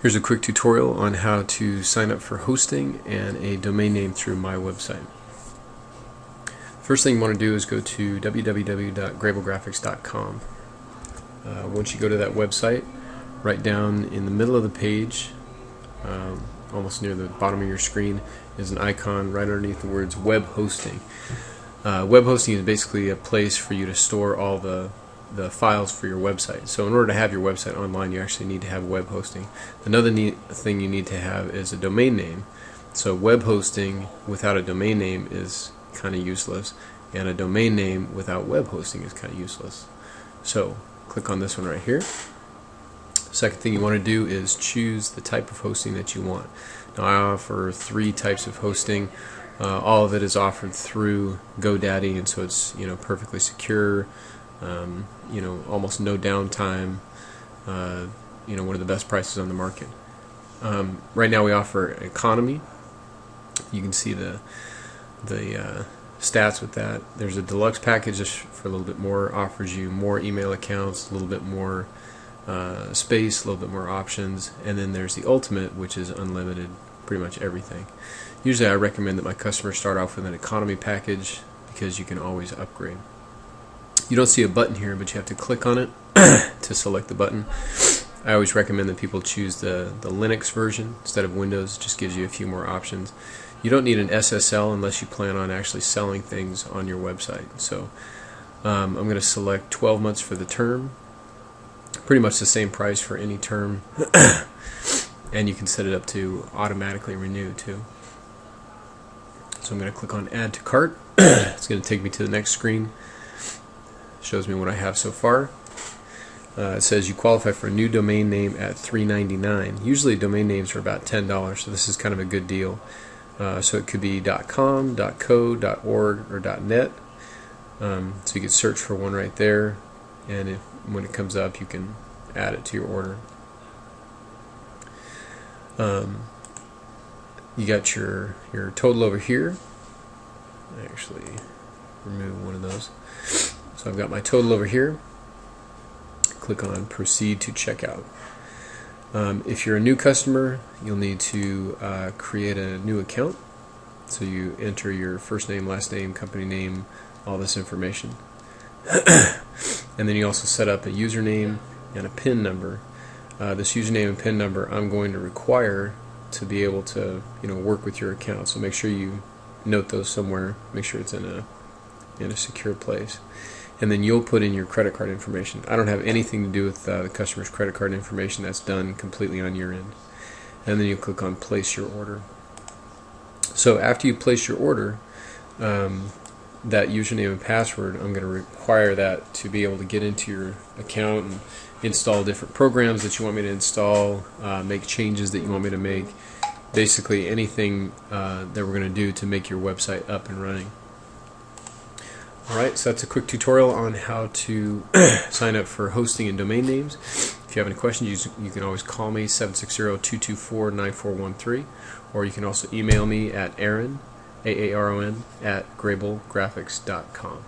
Here's a quick tutorial on how to sign up for hosting and a domain name through my website. First thing you want to do is go to www.grablegraphics.com. Once you go to that website, right down in the middle of the page, almost near the bottom of your screen, is an icon right underneath the words web hosting. Web hosting is basically a place for you to store all the files for your website. So in order to have your website online, you actually need to have web hosting. Another neat thing you need to have is a domain name. So web hosting without a domain name is kind of useless, and a domain name without web hosting is kind of useless. So click on this one right here. Second thing you want to do is choose the type of hosting that you want. Now I offer 3 types of hosting. All of it is offered through GoDaddy, and so it's perfectly secure. Almost no downtime. One of the best prices on the market. Right now we offer economy. You can see the stats with that. There's a deluxe package just for a little bit more, offers you more email accounts, a little bit more space, a little bit more options, and then there's the ultimate, which is unlimited, pretty much everything. Usually I recommend that my customers start off with an economy package because you can always upgrade. You don't see a button here, but you have to click on it to select the button. I always recommend that people choose the Linux version instead of Windows. It just gives you a few more options. You don't need an SSL unless you plan on actually selling things on your website. So I'm going to select 12 months for the term. Pretty much the same price for any term. And you can set it up to automatically renew too. So I'm going to click on Add to Cart. It's going to take me to the next screen. Shows me what I have so far. It says you qualify for a new domain name at $3.99. Usually domain names are about $10, so this is kind of a good deal. So it could be .com, .co, .org, or .net. So you can search for one right there, and when it comes up, you can add it to your order. You got your total over here. I actually remove one of those. So I've got my total over here. Click on Proceed to Checkout. If you're a new customer, you'll need to create a new account. So you enter your first name, last name, company name, all this information. And then you also set up a username and a PIN number. This username and PIN number I'm going to require to be able to work with your account. So make sure you note those somewhere. Make sure it's in a secure place. And then you'll put in your credit card information. I don't have anything to do with the customer's credit card information. That's done completely on your end. And then you click on Place Your Order. So after you place your order, that username and password, I'm going to require that to be able to get into your account and install different programs that you want me to install, make changes that you want me to make, basically anything that we're going to do to make your website up and running. Alright, so that's a quick tutorial on how to sign up for hosting and domain names. If you have any questions, you can always call me, 760-224-9413, or you can also email me at Aaron, AARON, at grablegraphics.com.